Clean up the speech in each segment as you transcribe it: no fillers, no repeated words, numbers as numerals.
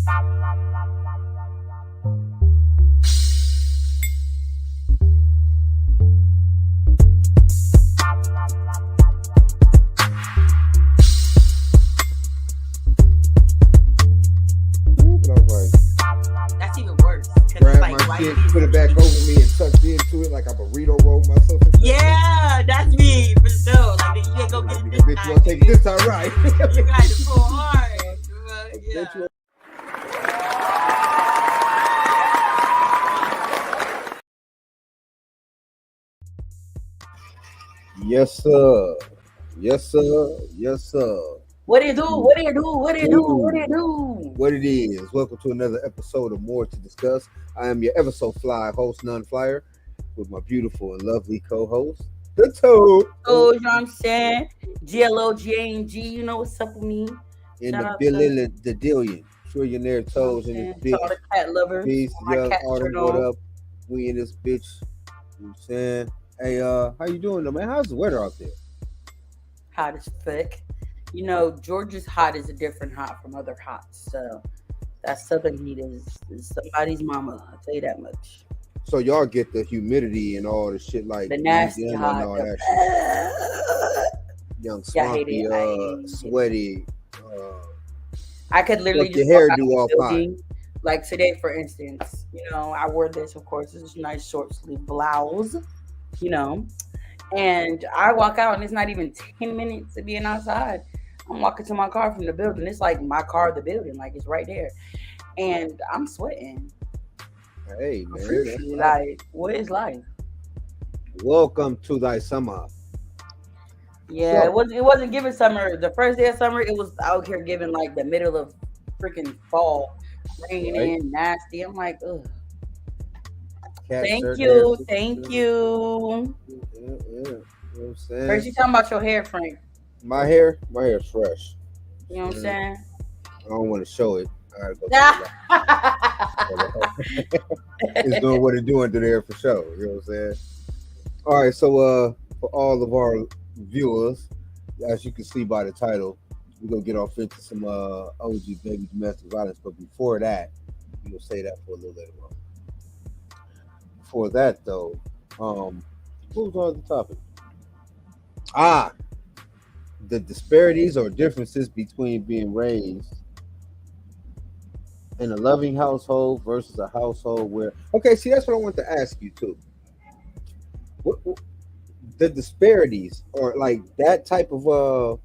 That's even worse. Grab my shit, put it back over me, and tucked into it like a burrito roll myself. Yeah, that's me for sure. Like you ain't go get it this bitch, you time. gonna take it this time, right? You got to pull hard. Yeah. Yes, sir. Yes, sir. Yes, sir. What do you do? What do you do? What do you do? What do you do? What it is. Welcome to another episode of More to Discuss. I am your ever so fly host, NunFlyyer, with my beautiful and lovely co-host, the Toad. Oh, you know what I'm saying? GLOGANG, you know what's up with me? In Shout the out billion, the dillion. Trillionaire Toes in this to all bitch. the cat lovers. Peace, My young cat Autumn, shirt what on. up? We in this bitch. You know what I'm saying? Hey, how you doing though, man? How's the weather out there? Hot as fuck. You know, Georgia's hot is a different hot from other hots. So that southern heat is somebody's mama. I'll tell you that much. So y'all get the humidity and all the shit like The nasty Louisiana hot. and all that shit. Young swampy, sweaty. I could literally your just hair walk do out all the building. Like today, for instance, you know, I wore this, of course, this is a nice short sleeve blouse, you know, and I walk out and it's not even 10 minutes of being outside. I'm walking to my car from the building. It's like my car, the building, like it's right there. And I'm sweating. Hey, man. Like, what is life? Welcome to thy summer. Yeah, so, it wasn't giving summer. The first day of summer, it was out here giving like the middle of freaking fall. Raining in, nasty. I'm like, ugh. Thank you. Yeah. You know what I'm saying? First, you talking about your hair, Frank. My hair's fresh. You know what I'm saying? I don't want to show it. I gotta go it's doing what it's doing to the hair for sure. You know what I'm saying? All right, so for all of our viewers, as you can see by the title, we're gonna get off into some OG baby domestic violence, but before that, we're gonna say that for a little later on. Before that though, what was on the topic? The disparities or differences between being raised in a loving household versus a household where, okay, see, that's what I want to ask you too. What the disparities or like that type of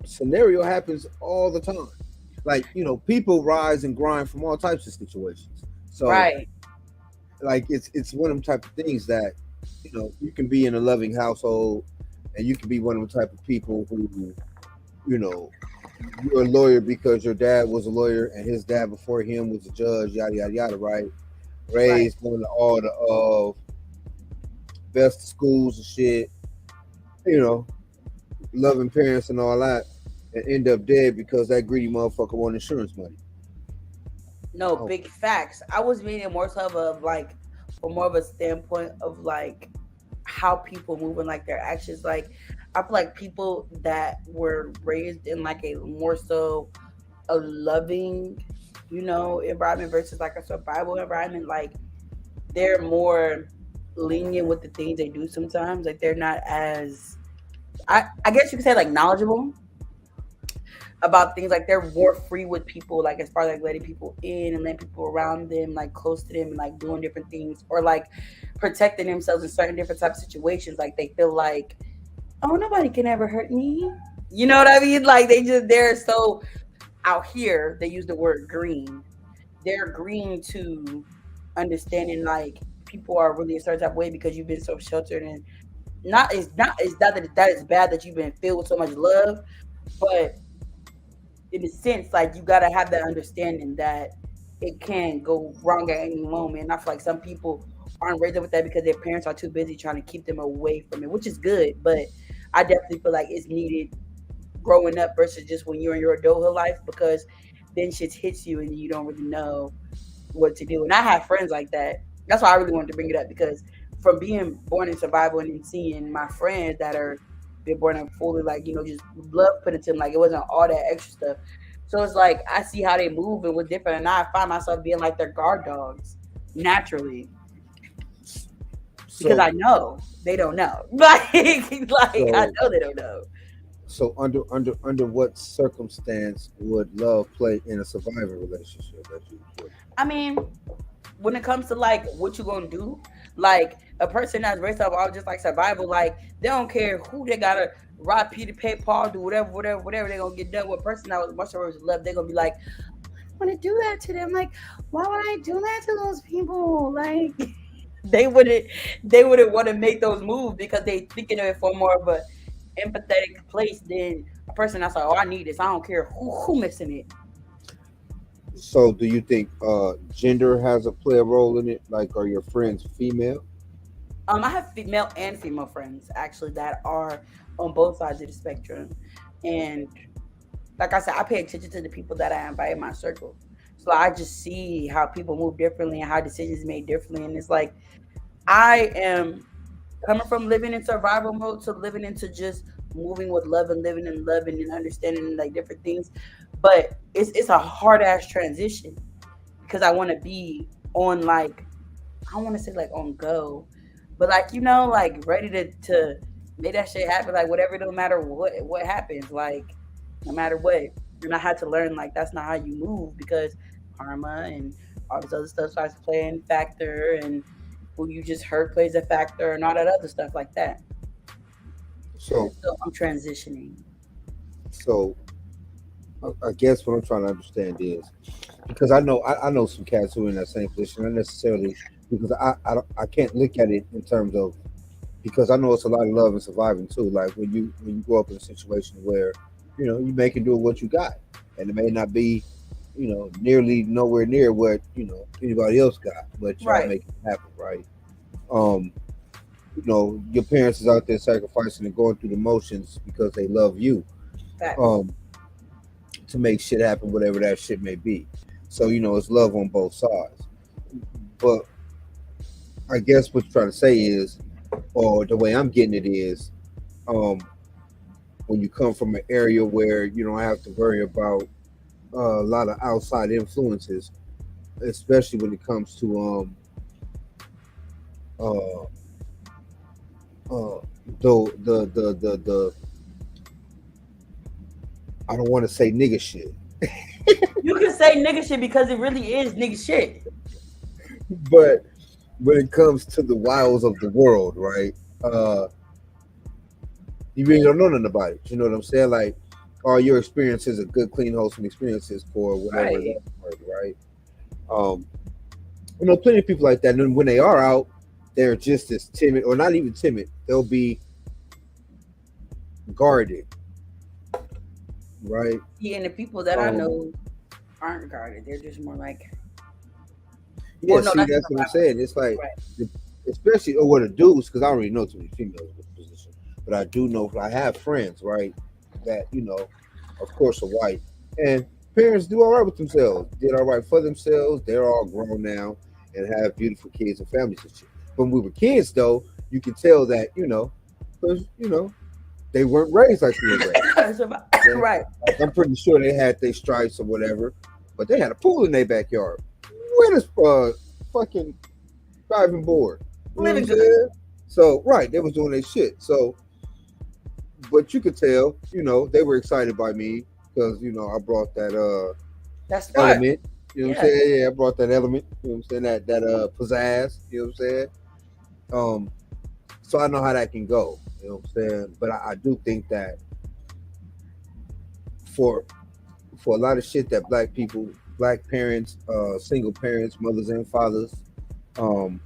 scenario happens all the time. Like, you know, people rise and grind from all types of situations. So right. Like it's one of them type of things that, you know, you can be in a loving household and you can be one of the type of people who, you know, you're a lawyer because your dad was a lawyer and his dad before him was a judge, yada yada yada, right? Raised going to all the best schools and shit, you know, loving parents and all that, and end up dead because that greedy motherfucker want insurance money. No, big facts. I was meaning more so of like, from more of a standpoint of like how people move and like their actions. Like, I feel like people that were raised in like a more so a loving, you know, environment versus like a survival environment, like they're more lenient with the things they do sometimes. Like they're not as, I guess you could say like knowledgeable about things. Like they're more free with people, like as far as like letting people in and letting people around them, like close to them and like doing different things or like protecting themselves in certain different types of situations. Like they feel like, oh, nobody can ever hurt me. You know what I mean? Like they're so out here, they use the word green. They're green to understanding like people are really a certain type of way because you've been so sheltered and it's not that it's bad that you've been filled with so much love, but in a sense, like you gotta have that understanding that it can go wrong at any moment. And I feel like some people aren't raised up with that because their parents are too busy trying to keep them away from it, which is good, but I definitely feel like it's needed growing up versus just when you're in your adulthood life, because then shit hits you and you don't really know what to do. And I have friends like that. That's why I really wanted to bring it up, because from being born in survival and then seeing my friends that are been born up fully, like, just blood put into them. Like, it wasn't all that extra stuff. So it's like I see how they move and was different, and now I find myself being like their guard dogs naturally because So I know they don't know. Like I so know they don't know. so under what circumstance would love play in a survivor relationship that you would? I mean, when it comes to like what you gonna do, like a person that's raised up all just like survival, like they don't care who they gotta rob Peter, pay Paul, do whatever they gonna get done with. A person that was much of love, they're gonna be like, I want to do that to them. Like, why would I do that to those people? Like, they wouldn't they wouldn't want to make those moves because they thinking of it for more of a empathetic place than a person that's like, oh, I need this. I don't care who missing it. So do you think gender has a play a role in it? Like, are your friends female? I have male and female friends actually that are on both sides of the spectrum, and like I said, I pay attention to the people that I invite in my circle. So I just see how people move differently and how decisions made differently, and it's like I am coming from living in survival mode to living into just moving with love and living in love and understanding like different things. But it's a hard ass transition because I want to be on like I don't want to say like on go, but like like ready to make that shit happen. Like whatever, no matter what happens, like no matter what. And I had to learn like that's not how you move because karma and all this other stuff starts playing factor and who you just hurt plays a factor and all that other stuff like that. So So I'm transitioning. so I guess what I'm trying to understand is because I know some cats who are in that same position, not necessarily because I can't look at it in terms of because I know it's a lot of love and surviving too. Like when you grow up in a situation where you make it do what you got, and it may not be nearly nowhere near what anybody else got, but y'all Right. make it happen, right? Um, your parents is out there sacrificing and going through the motions because they love you. Facts. Um, to make shit happen, whatever that shit may be. So it's love on both sides. But I guess what you're trying to say is, or the way I'm getting it is, um, when you come from an area where you don't have to worry about a lot of outside influences, especially when it comes to uh, uh, the I don't want to say nigga shit, You can say nigga shit because it really is nigga shit. but when it comes to the wiles of the world, right? You really don't know nothing about it. You know what I'm saying? Like all your experiences are good, clean, wholesome experiences for whatever Right. that's worth, right? Um, plenty of people like that. And when they are out, they're just as timid, or not even timid. They'll be guarded, right? Yeah, and the people that I Um, know aren't guarded. They're just more like, yeah. well, no, See, that's that's what I'm saying. It's like, right. especially or what the dudes, because I don't really know too many females in this position, but I do know I have friends, right? That of course, are white, and parents do all right with themselves. Did all right for themselves. They're all grown now and have beautiful kids and families and shit. When we were kids, though, you could tell that because they weren't raised like we were raised. So, Okay? right. Like I'm pretty sure they had their stripes or whatever, but they had a pool in their backyard. Where this fucking diving board? You know what I'm Living good. saying? So right, they was doing their shit. So, but you could tell, they were excited by me because I brought that That's smart. element. You know what I'm Yeah. saying? Yeah, I brought that element. You know what I'm saying? That pizzazz. You know what I'm saying? Um, so I know how that can go. You know what I'm saying? But I do think that for a lot of shit that black people, black parents, single parents, mothers and fathers, um,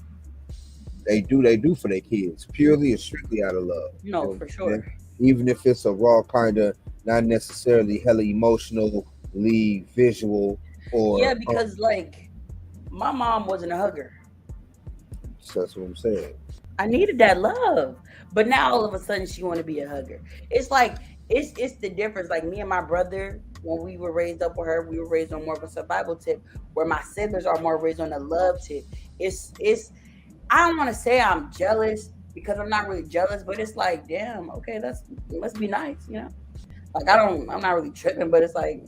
they do for their kids purely and strictly out of love. You No, know what for I'm saying? sure. Even if it's a raw kind of, not necessarily hella emotionally visual Yeah, or because like my mom wasn't a hugger. so that's what I'm saying. I needed that love. But now all of a sudden she want to be a hugger. It's like it's the difference. Like me and my brother, when we were raised up with her, we were raised on more of a survival tip, where my siblings are more raised on a love tip. It's I don't want to say I'm jealous because I'm not really jealous, but it's like, damn, okay, that's must be nice, you know. Like I'm not really tripping, but it's like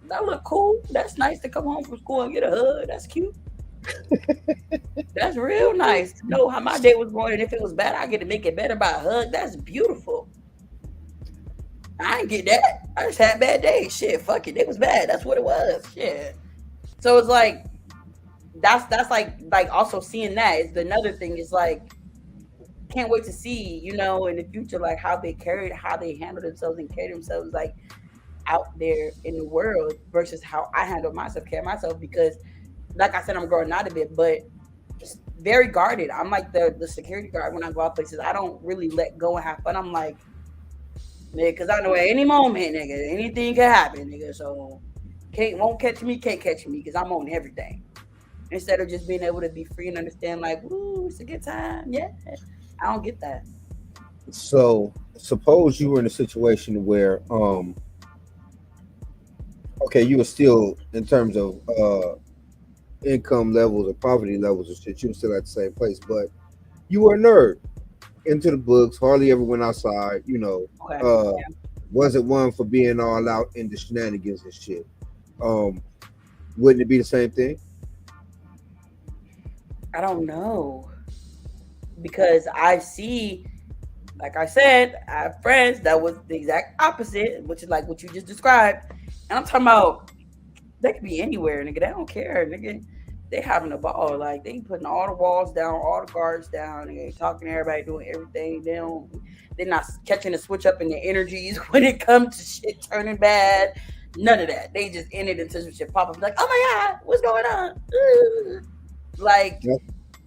that look cool. That's nice to come home from school and get a hug. That's cute. That's real nice to know how my day was going, and if it was bad, I get to make it better by a hug. That's beautiful. I ain't get that. I just had bad days. Shit, fuck it. It was bad. That's what it was. Shit. So it's like that's like also seeing that is another thing. Is like can't wait to see, you know, in the future, like how they handle themselves and carry themselves like out there in the world versus how I handle myself, carry myself. Because, like I said, I'm growing out a bit, but it's very guarded. I'm like the security guard when I go out places. I don't really let go and have fun. I'm like, nigga, because I know at any moment, nigga, anything can happen, nigga. So can't catch me because I'm on everything. Instead of just being able to be free and understand, like, woo, it's a good time. Yeah. I don't get that. So suppose you were in a situation where okay, you were still in terms of income levels or poverty levels and shit, you were still at the same place, but you were a nerd into the books, hardly ever went outside, you know, Okay. uh wasn't one for being all out in the shenanigans and shit. Um, wouldn't it be the same thing? I don't know. Because I see, like I said, I have friends that was the exact opposite, which is like what you just described. And I'm talking about they could be anywhere, nigga. They don't care, nigga. They having a ball. Like they putting all the walls down, all the guards down, and they talking to everybody, doing everything. They're not catching the switch up in their energies when it comes to shit turning bad. None of that. They just in it until some shit pop up. Like, oh my god, what's going on? Like Yep.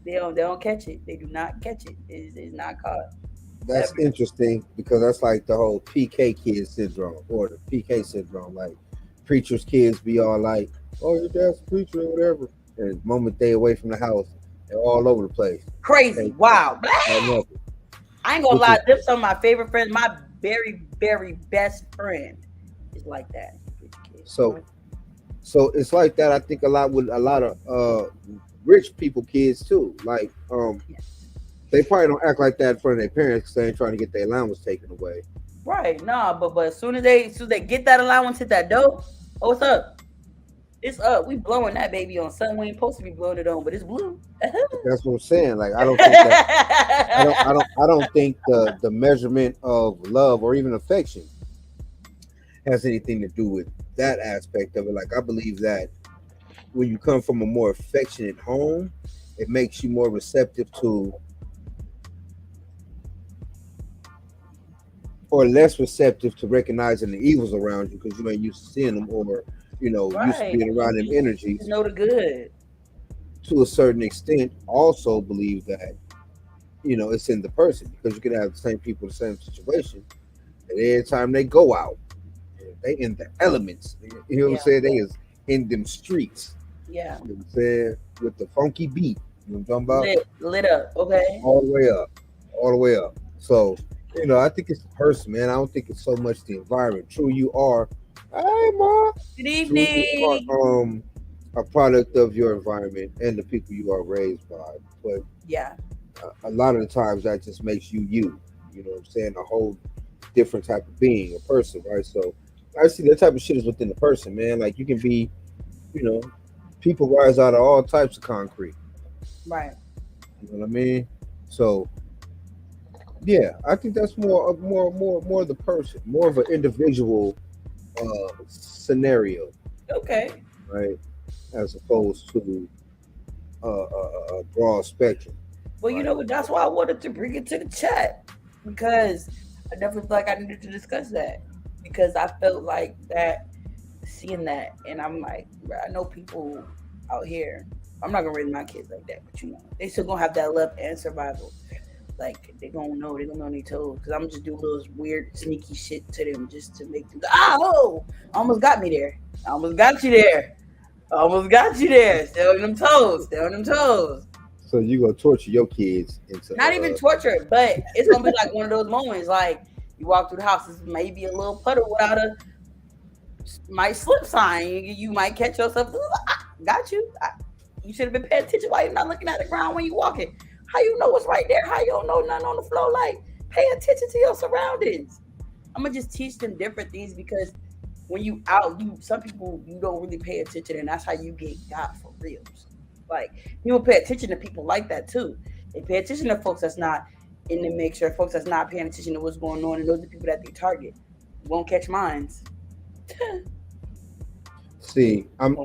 they don't catch it. They do not catch it. It's not caught That's ever. interesting because that's like the whole PK kid syndrome or the PK syndrome. Like preachers' kids be all like, "Oh, your dad's a preacher or whatever," and the moment they away from the house, they're all over the place. Crazy. They Wow. got nothing, I ain't gonna which lie. is Them some of my favorite friends. My very best friend is like that. so. So it's like that. I think a lot with a lot of rich people kids too. Like they probably don't act like that in front of their parents because they ain't trying to get their allowance taken away. Right. Nah. But as soon as they get that allowance, hit that dough. Oh, what's up? It's up. We blowing that baby on something we ain't supposed to be blowing it on, but it's blue. But that's what I'm saying. Like I don't think that I don't think the measurement of love or even affection has anything to do with that aspect of it. Like I believe that when you come from a more affectionate home, it makes you more receptive to or less receptive to recognizing the evils around you because you ain't used to seeing them or used to Right. being around them You energies know the good. to a certain extent. Also believe that it's in the person because you can have the same people, the same situation, and every time they go out, they in the elements. You know what I'm Yeah. saying? They is in them streets. Yeah. You know what I'm saying? With the funky beat. You know what I'm talking about? Lit up. Okay. All the way up. All the way up. So, I think it's the person, man. I don't think it's so much the environment. True, you are. Hey, ma. Good True, you evening. are a product of your environment and the people you are raised by. But Yeah. a lot of the times that just makes you you. You know what I'm saying? A whole different type of being, a person, right? So I see that type of shit is within the person, man. Like you can be, you know, people rise out of all types of concrete. Right. You know what I mean? So yeah, I think that's more of the person, more of an individual scenario, Okay. right? As opposed to a broad spectrum, Well, you right? know what? That's why I wanted to bring it to the chat because I definitely feel like I needed to discuss that because I felt like that seeing that, and I'm like, bro, I know people out here. I'm not gonna raise my kids like that, but they still gonna have that love and survival. Like they're gonna know on their toes because I'm just do little weird sneaky shit to them just to make them go, oh, almost got me there. I almost got you there. I almost got you there. Stay on them toes. Stay on them toes. So you gonna torture your kids into Not even torture, but it's gonna be like one of those moments. Like you walk through the house, it's maybe a little puddle without a might slip sign. You might catch yourself. Got you. You should have been paying attention. Why you not looking at the ground when you walking? How you know what's right there? How you don't know nothing on the floor? Like, pay attention to your surroundings. I'm gonna just teach them different things because when you out, you some people you don't really pay attention, and that's how you get got for reals. Like people pay attention to people like that too. They pay attention to folks that's not in the mix or folks that's not paying attention to what's going on, and those are the people that they target. Won't catch minds. See, I'm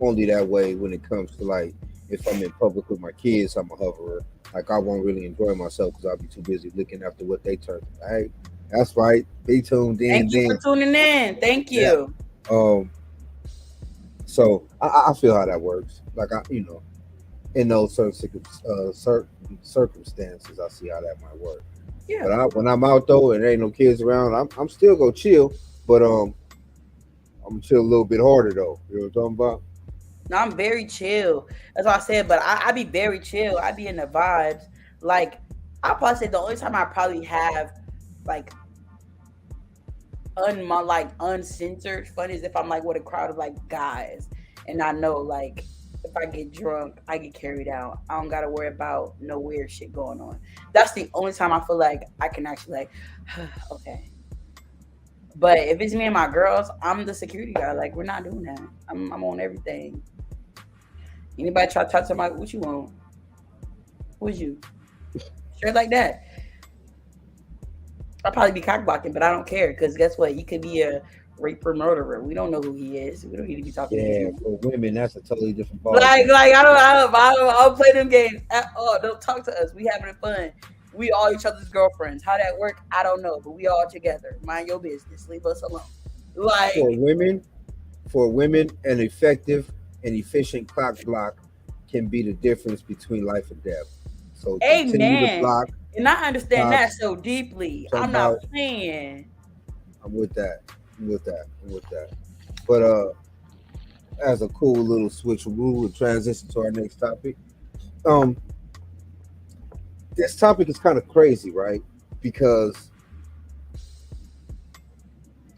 only that way when it comes to like if I'm in public with my kids, I'm a hoverer. Like I won't really enjoy myself because I'll be too busy looking after what they turn. Hey, that's right. Be tuned in. Thank you for Then tuning in. Thank yeah. you. Um. So I feel how that works. Like in those certain circumstances, I see how that might work. Yeah. But when I'm out though and there ain't no kids around, I'm still go chill. But I'm gonna chill a little bit harder though. You know what I'm talking about? No, I'm very chill. That's what I said. But I be very chill. I be in the vibes. Like I probably say the only time I probably have like uncensored fun is if I'm like with a crowd of like guys, and I know like if I get drunk, I get carried out. I don't gotta worry about no weird shit going on. That's the only time I feel like I can actually like, okay. But if it's me and my girls, I'm the security guy. Like we're not doing that. I'm on everything. Anybody try to talk to somebody, what you want? Who's you? Straight like that. I'll probably be cock blocking, but I don't care because guess what? You could be a raper murderer. We don't know who he is. We don't need to be talking to Yeah, him. for women, that's a totally different ball. Like I don't play them games at all. Don't talk to us. We having fun. We all each other's girlfriends. How that work, I don't know, but we all together. Mind your business. Leave us alone. Like For women, an effective and efficient clock block can be the difference between life and death. So continue to amen. block. And I understand that Cops, so deeply. talking I'm not about. playing. I'm with that. I'm with that. But as a cool little switch rule, we'll transition to our next topic. Um, this topic is kind of crazy, right? Because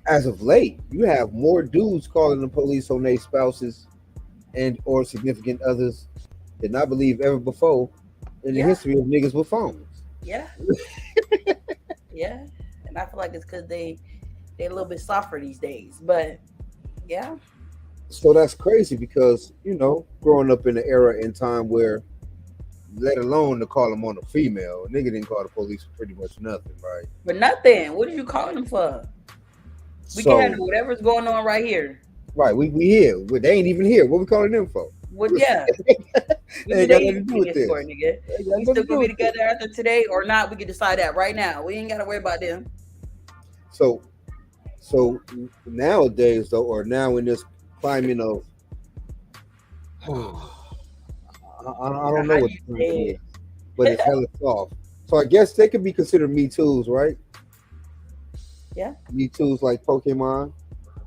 as of late, you have more dudes calling the police on their spouses and or significant others than I believe ever before in the Yeah, history of niggas with phones. yeah, yeah. And I feel like it's because they're a little bit softer these days. But yeah, So that's crazy because growing up in an era in time where, let alone to call them on a female, a nigga didn't call the police for pretty much nothing, right? but nothing. What are you calling them for? We can So handle whatever's going on right here. right, we here. They ain't even here. What we calling them for? Well, yeah. We Ain't did got they nothing to do with this for, this. nigga. Ain't got We nothing still to do gonna be with this. together after today or not? We can decide that right now. We ain't gotta worry about them. So so nowadays though, or now in this climate of I don't know How what you the term say is, it? but it's hella soft. So I guess they could be considered Me Too's, right? Yeah. Me Too's like Pokemon.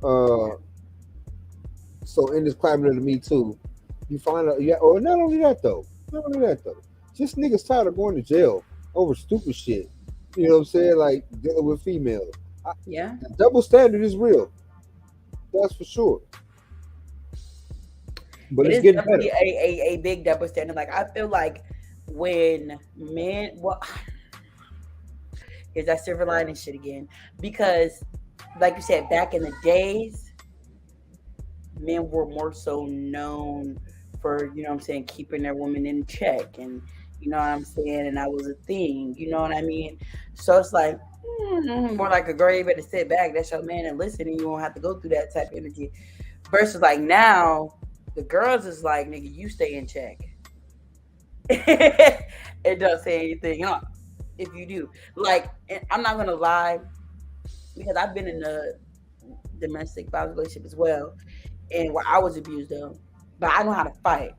Uh, so in this climate of the Me Too, you find out, yeah. Or not only that though, just niggas tired of going to jail over stupid shit. You know what I'm saying? Like dealing with females. Yeah. The double standard is real. That's for sure. But It it's is getting better. definitely a big double standard. Like I feel like when men here's that silver lining shit again. Because like you said, back in the days, men were more so known for, you know what I'm saying, keeping their woman in check and you know what I'm saying, and that was a thing, you know what I mean? So it's like more like a girl, you better sit back, that's your man and listen and you won't have to go through that type of energy. Versus like now, the girls is like, nigga, you stay in check. It doesn't say anything, you know, if you do. Like, and I'm not gonna lie, because I've been in a domestic violence relationship as well and where I was abused though. But I know how to fight.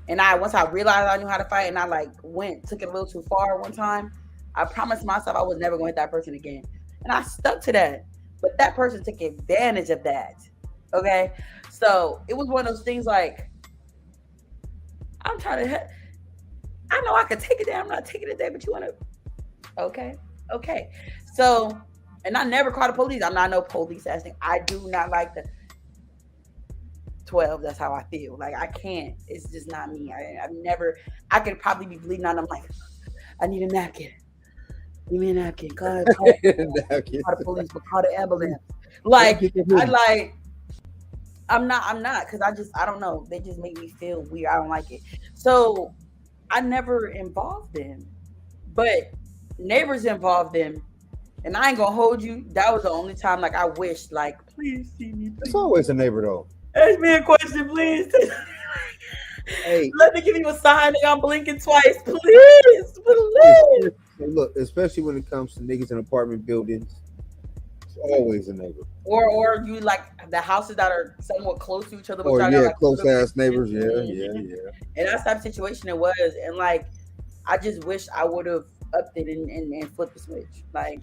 And I once I realized I knew how to fight and I like took it a little too far one time, I promised myself I was never going to hit that person again. And I stuck to that. But that person took advantage of that. Okay? So it was one of those things like I'm trying to I know I could take it down. I'm not taking it there, but you wanna okay. Okay. So and I never called the police. I'm not no police ass thing. I do not like the 12. That's how I feel. Like I can't. It's just not me. I've never. I could probably be bleeding out. I'm like, I need a napkin. Give me a napkin. Call the police, but call the ambulance. Let me Like get the I hoodie. like I'm not because I don't know. They just make me feel weird. I don't like it. So I never involved them, but neighbors involved them. And I ain't gonna hold you. That was the only time like I wished like please see me, It's please. always a neighbor though. Ask me a question, please. Hey, Let me give you a sign. I'm blinking twice, please, please. especially, look, especially when it comes to niggas in apartment buildings, it's always a neighbor. Or you like the houses that are somewhat close to each other, but Or y'all got yeah, like a close little bit ass of neighbors. distance. Yeah, yeah, Mhm. yeah. And that's the type of situation it was. And like I just wish I would have upped it and flipped the switch. Like,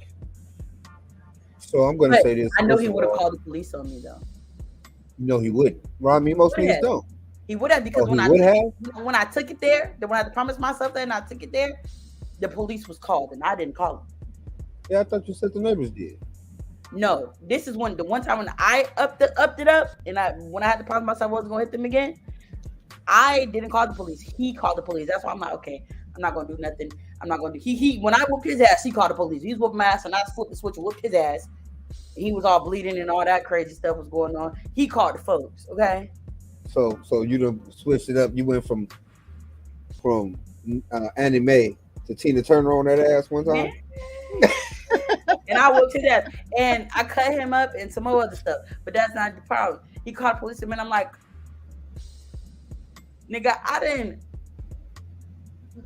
So I'm gonna but say this I know first he of would have all. called the police on me though. No, he wouldn't. Well, I mean, most Would niggas have. don't. He would have Oh, because he would have. when I took it there, then when I had to promise myself that and I took it there, the police was called and I didn't call them. Yeah, I thought you said the neighbors did. No, this is when the one time when I upped it up, and I when I had to promise myself I wasn't gonna hit them again. I didn't call the police. He called the police. That's why I'm like, okay, I'm not gonna do nothing. I'm not gonna do. He when I whooped his ass, he called the police. He was whooping my ass, and I flipped the switch and whooped his ass. He was all bleeding and all that crazy stuff was going on. He called the folks. Okay. So you done switched it up. You went from anime to Tina Turner on that ass one Yeah. time. And I whooped his ass, and I cut him up and some more other stuff. But that's not the problem. He called the police, and I'm like, nigga, I didn't.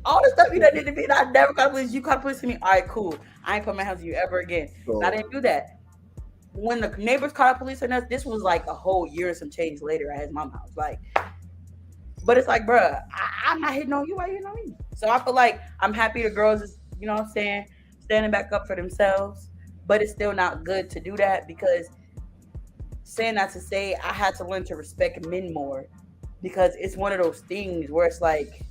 All the stuff you done did to me, and I never called the police. You called the police to me. All right, cool. I ain't put my hands on you ever again. And I So didn't do that. When the neighbors called the police on us, this was like a whole year and some change later at his mom's house. Like, but it's like, bruh, I'm not hitting on you. Why you hitting on me? So I feel like I'm happy the girls is, you know what I'm saying, standing back up for themselves. But it's still not good to do that because saying that to say I had to learn to respect men more because it's one of those things where it's like,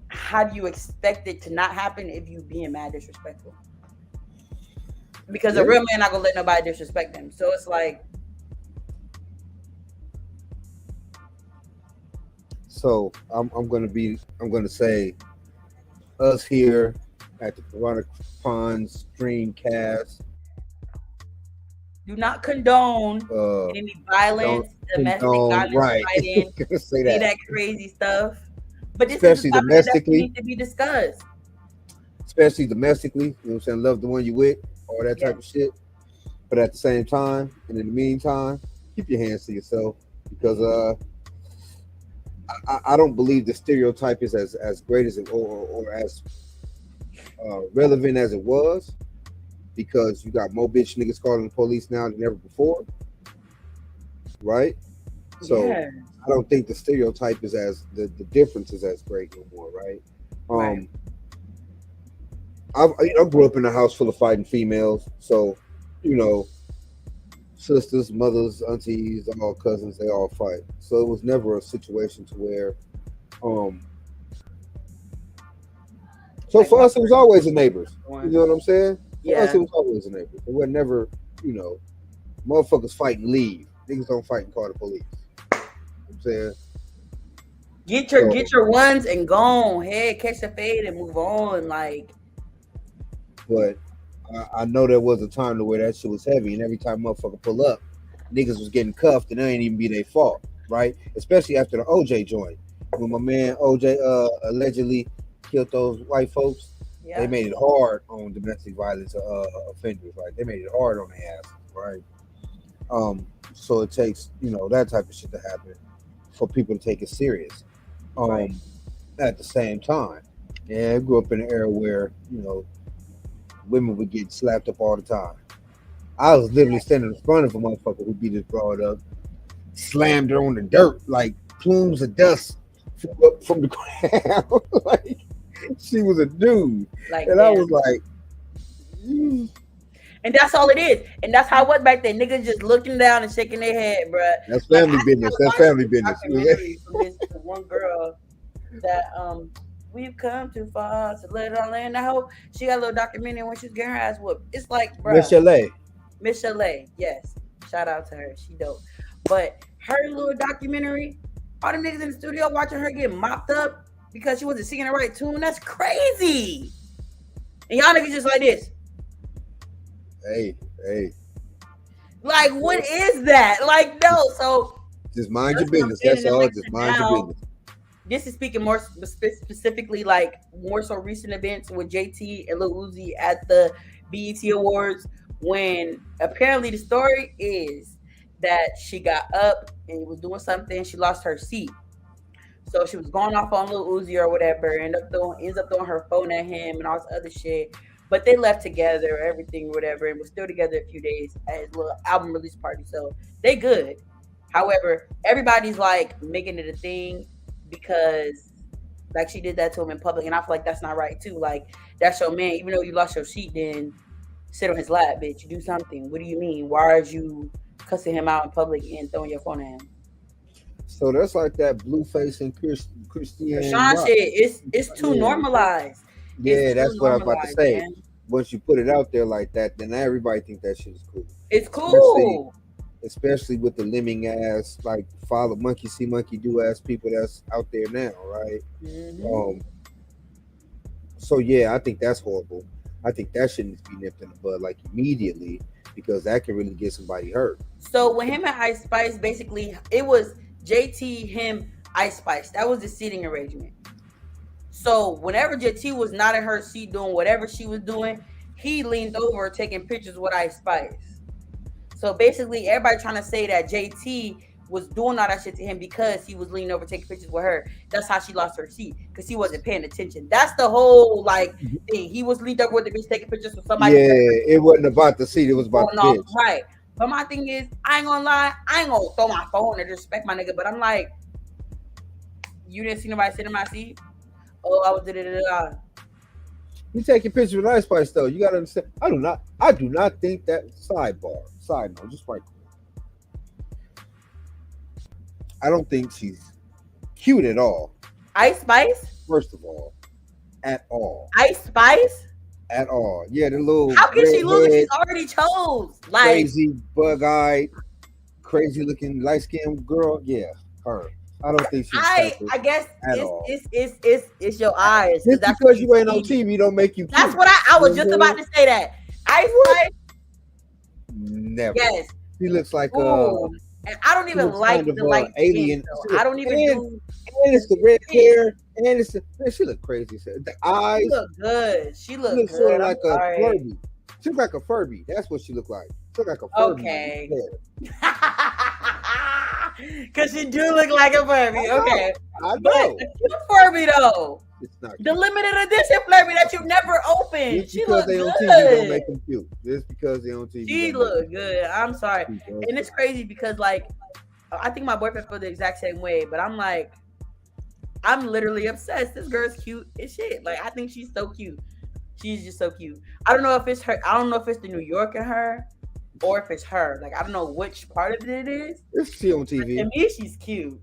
how do you expect it to not happen if you being mad disrespectful? Because a yeah. real man not gonna let nobody disrespect him. So it's like, So I'm gonna say us here at the Piranha Pond Streamcast do not condone uh any don't violence, domestic condone violence, right. fighting, Gonna say any of that. that crazy stuff. But this is the Especially topic that definitely domestically. needs to be discussed. Especially domestically. You know what I'm saying? Love the one you with, all that Yeah, type of shit. But at the same time, and in the meantime, keep your hands to yourself because I don't believe the stereotype is as great as it or as relevant as it was because you got more bitch niggas calling the police now than ever before, right? So yeah, I don't think the stereotype is as the difference is as great no more, right? right. Um, I grew up in a house full of fighting females, so you know, sisters, mothers, aunties, all cousins, they all fight. So it was never a situation to where, um, so Like for one us it was always the neighbors. You one. know what I'm saying? For us Yeah, it was always the neighbors. It was never, you know, motherfuckers fight and leave. Niggas don't fight and call the police. You know what I'm saying? So, get your ones and go on. Hey, catch the fade and move on. Like, but I know there was a time to where that shit was heavy, and every time motherfucker pull up, niggas was getting cuffed, and it ain't even be their fault, right? Especially after the OJ joint, when my man OJ allegedly killed those white folks. They yeah, made it hard on domestic violence offenders, right? They made it hard on their asses, right? So it takes that type of shit to happen for people to take it serious. right. Um, at the same time, yeah, I grew up in an era where women would get slapped up all the time. I was literally standing in front of a motherfucker who beat his broad up, slammed her on the dirt like plumes of dust flew up from the ground. Like she was a dude, Like, and I damn. was like, "Mm, And that's all it is. And that's how it was back then. Niggas just looking down and shaking their head, bruh. "That's Like family I just business. gotta That's watch family this business." documentary from this one girl that we've come too far to let it all in. I hope she got a little documentary when she's getting her ass whooped. It's like, bruh, Miss Chalet. Miss Chalet, yes. Shout out to her. She dope. But her little documentary, all the niggas in the studio watching her get mopped up. because she wasn't singing the right tune. That's crazy. And y'all niggas just like this. Hey. Like, what is that? Like, no. So just mind your business. That's all. Just mind your business. This is speaking more specifically, like more so recent events with JT and Lil Uzi at the BET Awards, when apparently the story is that she got up and was doing something, she lost her seat. So she was going off on Lil Uzi or whatever, ends up throwing her phone at him and all this other shit. But they left together, everything, whatever, and was still together a few days at his little album release party. So they good. However, everybody's like making it a thing because like she did that to him in public, and I feel like that's not right too. Like, that's your man. Even though you lost your seat, then sit on his lap, bitch. You do something. What do you mean? Why are you cussing him out in public and throwing your phone at him? So that's like that Blueface and Christian Sean shit. It's too normalized. Yeah, that's what I was about to say. Man. Once you put it out there like that, then everybody think that shit is cool. It's cool. Especially with the lemming ass, like follow monkey see monkey do ass people that's out there now, right? Mm-hmm. So yeah, I think that's horrible. I think that shouldn't be nipped in the bud like immediately, because that can really get somebody hurt. So when him and Ice Spice, basically it was JT, him, Ice Spice. That was the seating arrangement. So whenever JT was not in her seat doing whatever she was doing, he leaned over taking pictures with Ice Spice. So basically, everybody trying to say that JT was doing all that shit to him because he was leaning over taking pictures with her. That's how she lost her seat, because he wasn't paying attention. That's the whole like thing. He was leaned over with the bitch taking pictures with somebody. Yeah, it wasn't about the seat. It was about the bitch. Right. But my thing is, I ain't gonna lie. I ain't gonna throw my phone and disrespect my nigga. But I'm like, you didn't see nobody sit in my seat? Oh, I was da-da-da-da. You taking pictures with Ice Spice though. You gotta understand. I do not think that side note, just right quick. I don't think she's cute at all. Ice Spice? First of all. At all. Ice Spice? At all. Yeah, the little. How can she lose? She's already chose. Like, crazy, bug-eyed, crazy looking, light-skinned girl. Yeah, her. I don't think she's. I guess it's your eyes. Just because you ain't on TV don't make you cute. That's what I was just about to say that. Ice Spice. Never. Yes. She looks like and I don't even like the light alien. I don't even do. And it's the red hair, and it's man, she look crazy. The eyes. She look good. She look good. Sort of like a Furby. She look like a Furby. That's what she look like. She look like a Furby. Okay. Because she do look like a Furby. Okay. I know. But cute Furby though. It's not cute. The limited edition Furby that you never opened. Just because they on TV don't make them cute. Just because they on TV. She look good. I'm sorry. And it's crazy because like I think my boyfriend feels the exact same way, but I'm like, I'm literally obsessed. This girl's cute as shit. Like, I think she's so cute. She's just so cute. I don't know if it's her. I don't know if it's the New York in her or if it's her. Like, I don't know which part of it is. It's she on TV. To me, she's cute.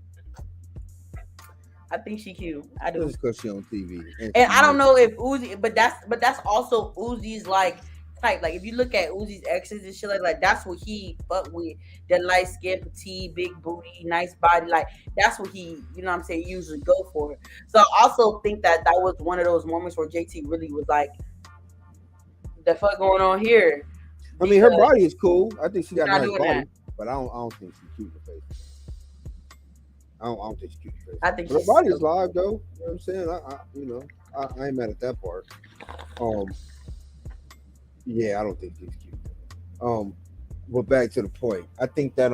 I think she's cute. I do. Just because she on TV. And I don't know if Uzi, but that's also Uzi's like type. Like, if you look at Uzi's exes and shit like that's what he fuck with. That light skin, petite, big booty, nice body. Like, that's what he, you know what I'm saying, usually go for. So I also think that was one of those moments where JT really was like, the fuck going on here? I mean, her body is cool. I think she got a nice body. That. But I don't think she's cute in the face. I don't think she's cute in the face. I think her body is live though. You know what I'm saying? I ain't mad at that part. Yeah, I don't think she's cute. But back to the point. I think that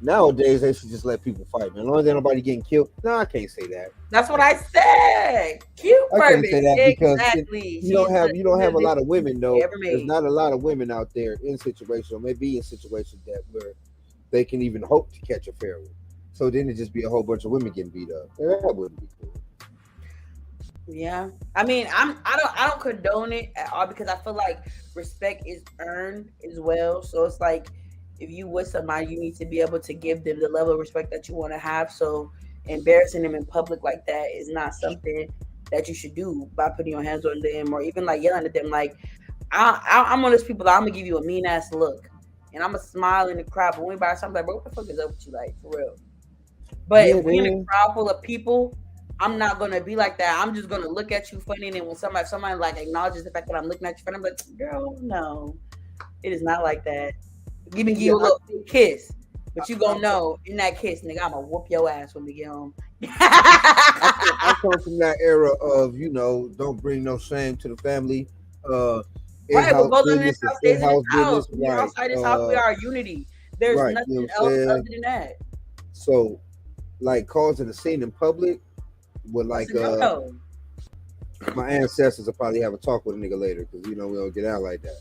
nowadays they should just let people fight, man. As long as ain't nobody getting killed. No, I can't say that. That's what I said. Cute Furby. I can't say that because you don't have a lot of women though. There's not a lot of women out there in situations, or maybe in situations that where they can even hope to catch a fair one. So then it just be a whole bunch of women getting beat up. That wouldn't be cool. Yeah, I mean, I don't condone it at all because I feel like respect is earned as well. So it's like if you with somebody, you need to be able to give them the level of respect that you want to have. So embarrassing them in public like that is not something that you should do by putting your hands on them or even like yelling at them. Like I'm one of those people that I'm gonna give you a mean ass look and I'm gonna smile in the crowd. But when by something like, bro, what the fuck is up with you? Like, for real. But if we're in a crowd full of people, I'm not gonna be like that. I'm just gonna look at you funny, and then when somebody like acknowledges the fact that I'm looking at you funny, I'm like, girl, no, it is not like that. Give Yeah, you a little big kiss, but you I, gonna know in that kiss, nigga, I'm gonna whoop your ass when we get home. I come from that era of, don't bring no shame to the family. Uh, Right, what in-house goes on in this business is house stays in this in-house house. business, When we right? outside this house, we are unity. There's Right. You know nothing what I'm else other saying? than that. So, like, causing a scene in public with That's like a no no. my ancestors will probably have a talk with a nigga later because we don't get out like that.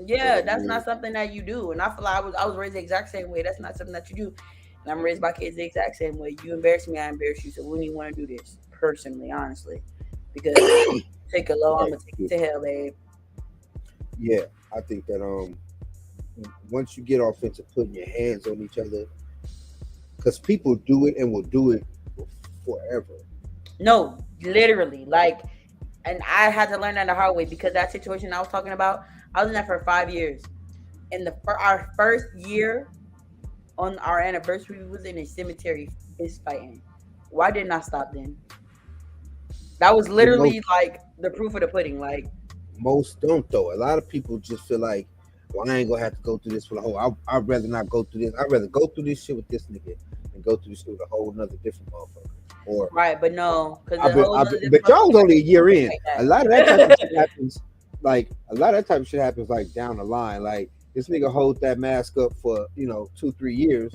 Yeah, So I that's mean, not something that you do. And I feel like I was raised the exact same way. That's not something that you do. And I'm raised by kids the exact same way. You embarrass me, I embarrass you. So we don't even want to do this personally, honestly, because take a low, I'm right. gonna take it to hell, babe. Yeah, I think that once you get off into putting your hands on each other, because people do it and will do it forever. No, literally, like, and I had to learn that the hard way because that situation I was talking about, I was in that for 5 years. And for our first year on our anniversary, we was in a cemetery fist fighting. Why didn't I stop then? That was But most literally like the proof of the pudding. Like, most don't though. A lot of people just feel like, well, I ain't gonna have to go through this for the whole. I'd rather not go through this. I'd rather go through this shit with this nigga than go through this shit with a whole another different motherfucker. Or right, but no, because the whole I've other been, but y'all was only a year in. A lot of that type of like shit happens. Like a lot of that type of shit happens like down the line. Like this nigga hold that mask up for 2-3 years.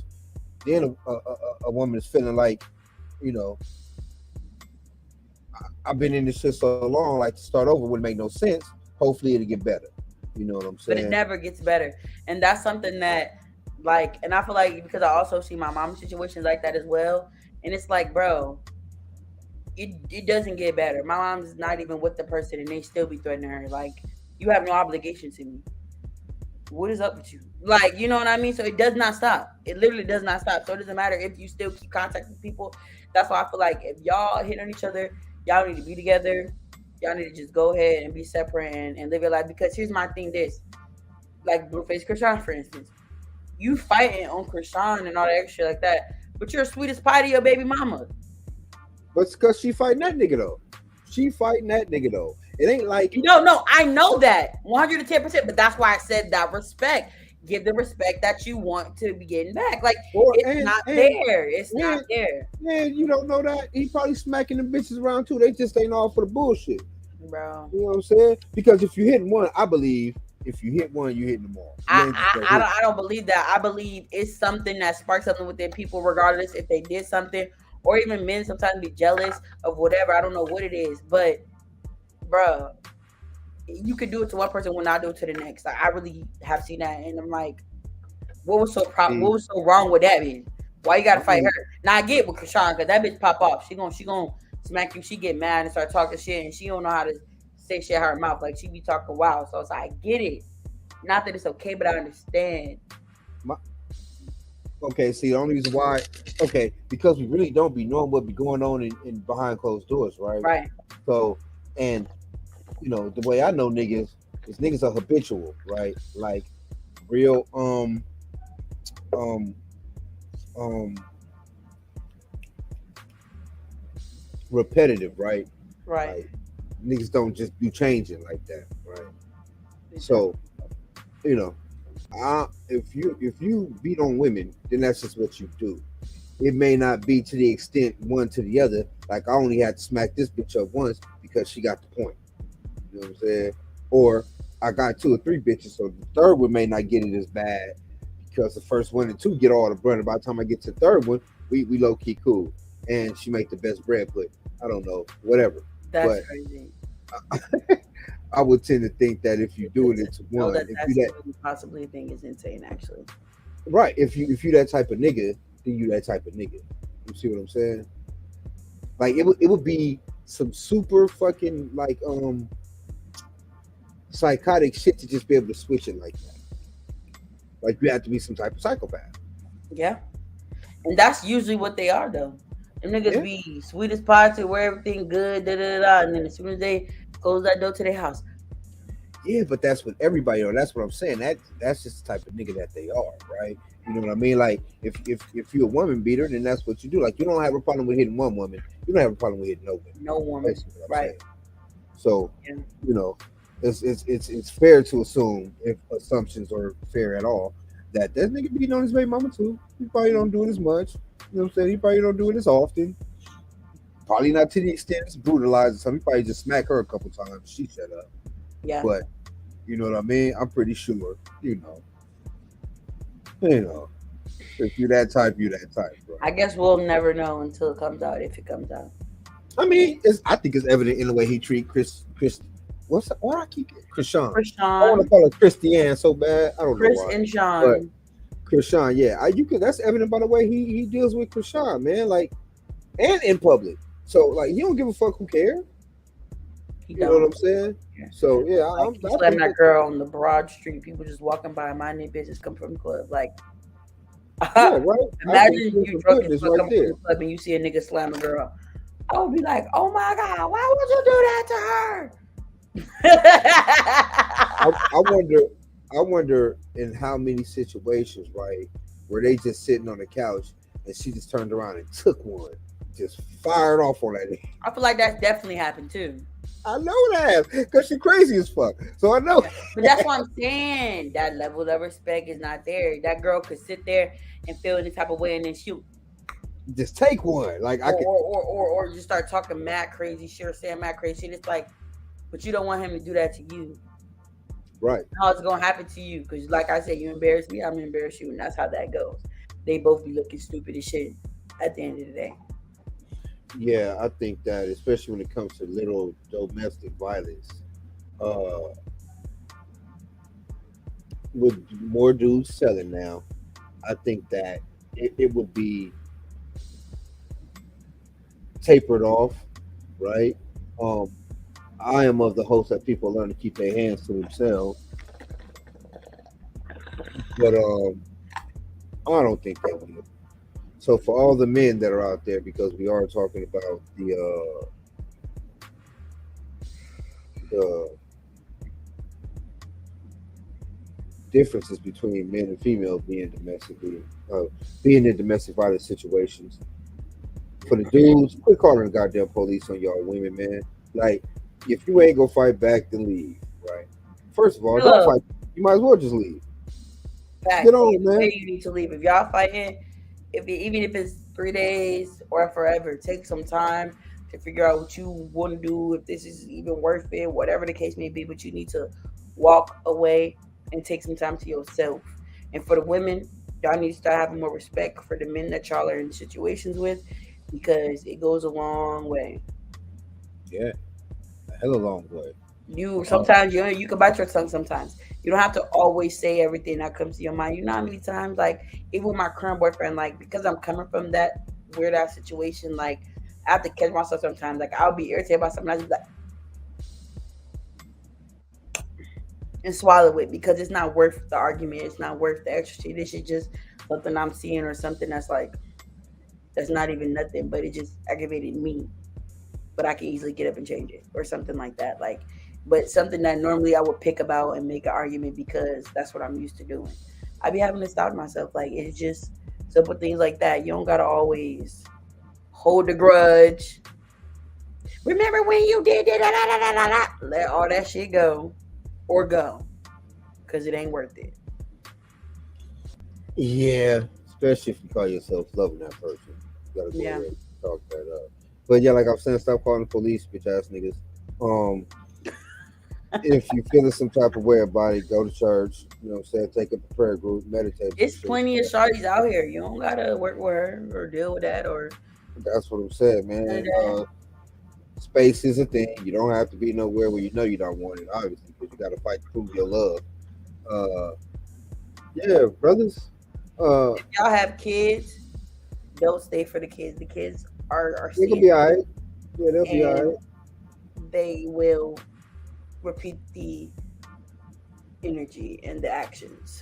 Then a woman is feeling like, you know, I've been in this shit so long. Like to start over wouldn't make no sense. Hopefully it'll get better. You know what I'm but it saying? never gets better. And that's something that, like, and I feel like because I also see my mom's situations like that as well. And it's like, bro, it doesn't get better. My mom's not even with the person and they still be threatening her. Like, you have no obligation to me. What is up with you? Like, you know what I mean? So it does not stop. It literally does not stop. So it doesn't matter if you still keep contacting people. That's why I feel like if y'all hit on each other, y'all need to be together. Y'all need to just go ahead and be separate and live your life. Because here's my thing, this, like Blueface Krishan, for instance. You fighting on Krishan and all that extra like that, but you're sweetest pie to your baby mama. But it's because she fighting that nigga though. She fighting that nigga though. It ain't like No, I know that 110%, but that's why I said that respect. Give the respect that you want to be getting back. Like, or it's not there. It's not and there, man, you don't know that he probably smacking them bitches around too. They just ain't all for the bullshit. bro. You know what I'm saying? Because if you hit one, I believe if you hit one, you hitting them all. You ain't just gonna hit. I don't believe that. I believe it's something that sparks something within people, regardless if they did something, or even men sometimes be jealous of whatever. I don't know what it is, but bro, you could do it to one person when I do it to the next. Like, I really have seen that, and I'm like, what was See, what was so wrong with that bitch? Why you gotta I fight mean, her? Now I get with Krishan, because that bitch pop off. She gonna smack you. She get mad and start talking shit, and she don't know how to say shit out her mouth. Like, she be talking wild. So it's like, I get it. Not that it's okay, but I understand. my, okay. See, the only reason why, okay, because we really don't be knowing what be going on in behind closed doors, right? Right. So, and the way I know niggas is niggas are habitual, right? Like real um um repetitive, right? Right. Like niggas don't just do changing like that, right? So, you know, if you beat on women, then that's just what you do. It may not be to the extent one to the other. Like I only had to smack this bitch up once because she got the point. You know what I'm saying? Or I got 2 or 3 bitches, so the third one may not get it as bad because the first 1 and 2 get all the brunt. By the time I get to the third one, we low key cool, and she make the best bread. But I don't know, whatever. That's But crazy. I would tend to think that if you do it into No, one, if that's you that possibly a thing is insane, actually. right, if you that type of nigga, then you that type of nigga. You see what I'm saying? Like it would be some super fucking like psychotic shit to just be able to switch it like that. Like you have to be some type of psychopath. Yeah. And that's usually what they are, though. Them niggas Yeah. be sweet as pie to where everything good, da da da, and then as soon as they close that door to their house, Yeah, but that's what everybody are. That's what I'm saying. That's just the type of nigga that they are, right? You know what I mean? Like if you're a woman beater, then that's what you do. Like you don't have a problem with hitting one woman. You don't have a problem with hitting no women. No woman, Basically, what I'm right? saying. So, Yeah. you know, it's fair to assume, if assumptions are fair at all, that that nigga beating on his baby mama too. He probably don't do it as much. You know what I'm saying? He probably don't do it as often. Probably not to the extent it's brutalized or something. He probably just smack her a couple times. She shut up. Yeah. But you know what I mean? I'm pretty sure, you know, if you that type, you that type, bro. I guess we'll never know until it comes out, if it comes out. I mean, I think it's evident in the way he treat Chris. Why I keep Krishan? Chris I want Sean, to call her Christiane so bad. I don't know Chris why, and but Sean, Krishan, yeah, you could. That's evident by the way he deals with Krishan, man. Like, and in public. So like, he don't give a fuck who cares. he You know what don't. I'm saying? Yeah. So yeah, Like he I slammed think that that. girl on the broad street. People just walking by, minding their business, come from the club. Like, Yeah, right. I think imagine proof you of drunk as goodness fuck right coming from there. the club and you see a nigga slam a girl. I would be like, oh my god, why would you do that to her? I wonder. I wonder in how many situations, right, where they just sitting on the couch and she just turned around and took one, just fired off on that. I feel like that's definitely happened too. I know that because she crazy as fuck. So I know. Yeah. But that's what I'm saying. That level of respect is not there. That girl could sit there and feel any type of way and then shoot. Just take one. Like I Or could. or, or, or, or just start talking mad crazy shit or saying mad crazy shit. It's like, but you don't want him to do that to you. Right. How it's gonna happen to you? Because like I said, you embarrass me, I'm gonna embarrass you, and that's how that goes. They both be looking stupid as shit at the end of the day. Yeah, I think that especially when it comes to little domestic violence, uh, with more dudes selling now, I think that it would be tapered off, right? Um, I am of the hopes that people learn to keep their hands to themselves, but I don't think they will. So for all the men that are out there, because we are talking about the differences between men and females uh, being in domestic violence situations. For the dudes, quit calling the goddamn police on y'all women, man. Like, if you ain't gonna fight back, then leave, right? First of all, don't Look, fight. You might as well just leave. Get fact, on, either man. way you need to leave. If y'all fighting, even if it's 3 days or forever, take some time to figure out what you want to do. If this is even worth it, whatever the case may be, but you need to walk away and take some time to yourself. And for the women, y'all need to start having more respect for the men that y'all are in situations with, because it goes a long way. Yeah, a hell of a long way. You Uh, sometimes you can bite your tongue sometimes. You don't have to always say everything that comes to your mind. You know how many times, like, even with my current boyfriend, like, because I'm coming from that weird ass situation, like, I have to catch myself sometimes. Like, I'll be irritated by something, I just be like, and swallow it, because it's not worth the argument. It's not worth the extra shit. This is just something I'm seeing, or something that's like, that's not even nothing, but it just aggravated me. But I can easily get up and change it, or something like that. Like, but something that normally I would pick about and make an argument, because that's what I'm used to doing. I be having to stop myself. Like, it's just simple things like that. You don't gotta always hold the grudge. Remember when you did da, da, da, da, da, da. Let all that shit go, or go, because it ain't worth it. yeah, especially if you call yourself loving that person, you gotta go Yeah. ahead and talk that up. But yeah, like I'm saying, stop calling the police, bitch ass niggas. Um, if you feeling some type of way about it, go to church. You know what I'm saying? Take up a prayer group, meditate, some It's shit. plenty of shawties out here. You don't gotta work with her or deal with that or That's what I'm saying, none of man. that. Space is a thing. You don't have to be nowhere where you know you don't want it, obviously, because you got to fight to prove your love. Uh, yeah, brothers. Uh, If y'all have kids, don't stay for the kids. The kids are they gonna seeing be it, all right. Yeah, they'll be all and right. they will repeat the energy and the actions.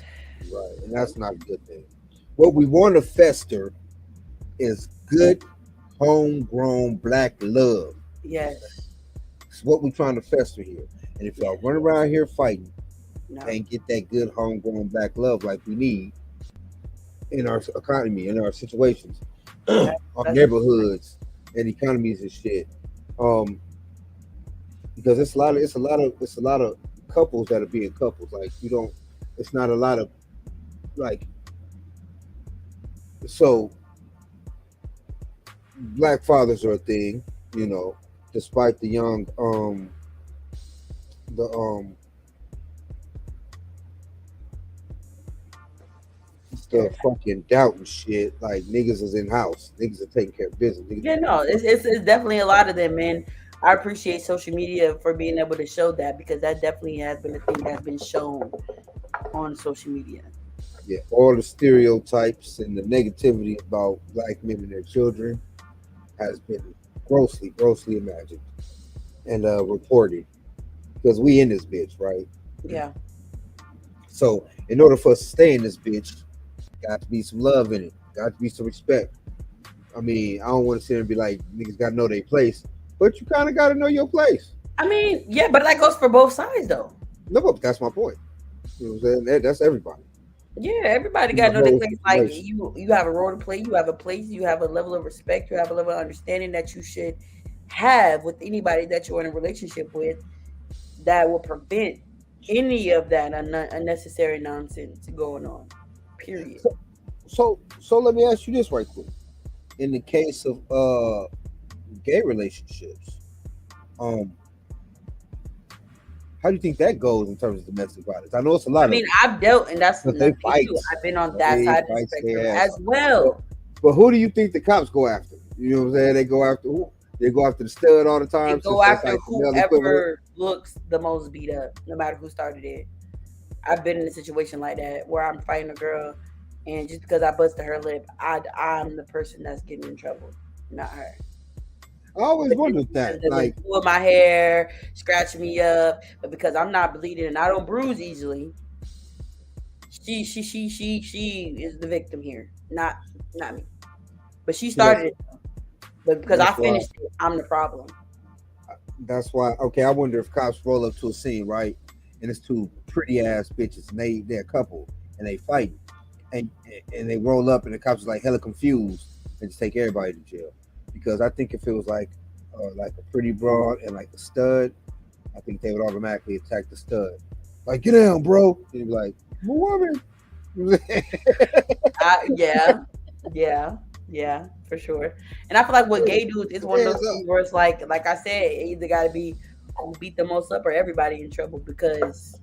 Right, and So that's not a good thing. What we want to fester is good, homegrown black love. yes, It's what we're trying to fester here. And if Yeah, y'all run around here fighting no. and get that good homegrown black love like we need in our economy, in our situations, our That's neighborhoods and economies and shit. Um, because it's a lot of couples that are being couples. Like you don't, it's not a lot of like so black fathers are a thing, you know, despite the young the the stereotype. fucking doubt and shit. Like niggas is in house, niggas are taking care of business. Niggas Yeah, no, it's definitely a lot of them, man. I appreciate social media for being able to show that because that definitely has been a thing that's been shown on social media. yeah, all the stereotypes and the negativity about black men and their children has been grossly imagined and reported because we in this bitch, right? Yeah. So in order for us to stay in this bitch, got to be some love in it, got to be some respect. I mean, I don't want to sit there and be like niggas got to know their place, but you kind of got to know your place. I mean, yeah, but that goes for both sides though. No, but that's my point. You know what I'm saying? That's everybody. Yeah, everybody In the got to know their whole place. Like situation. you have a role to play. You have a place. You have a level of respect. You have a level of understanding that you should have with anybody that you're in a relationship with. That will prevent any of that unnecessary nonsense going on. Period. So let me ask you this right quick. In the case of gay relationships, um, how do you think that goes in terms of domestic violence? I know it's a I lot of mean, it, I've dealt, and that's but they another thing fight. too. I've been on that They side of the fight spectrum their ass as off. well. But who do you think the cops go after? You know what I'm saying? They go after who? They go after the stud all the They time go since that's after like the male equivalent. whoever looks the most beat up, no matter who started it. I've been in a situation like that where I'm fighting a girl, and just because I busted her lip, I'm the person that's getting in trouble, not her. I always But it's wondered because that. they've been Like, pulling my hair, scratching me up, but because I'm not bleeding and I don't bruise easily, she is the victim here, not me. But she see, started it. But because I that's why. finished it, I'm the problem. That's why. Okay, I wonder if cops roll up to a scene, right, and it's two pretty ass bitches, and they're a couple, and they fight, and and they roll up, and the cops are like hella confused, and just take everybody to jail. Because I think if it was like a pretty broad and like a stud, I think they would automatically attack the stud. Like, get down, bro. And you'd be like, I'm a woman. Yeah, yeah, yeah, for sure. And I feel like what gay dudes is one of those Hands up. things where it's like I said, it either got to be who beat the most up or everybody in trouble because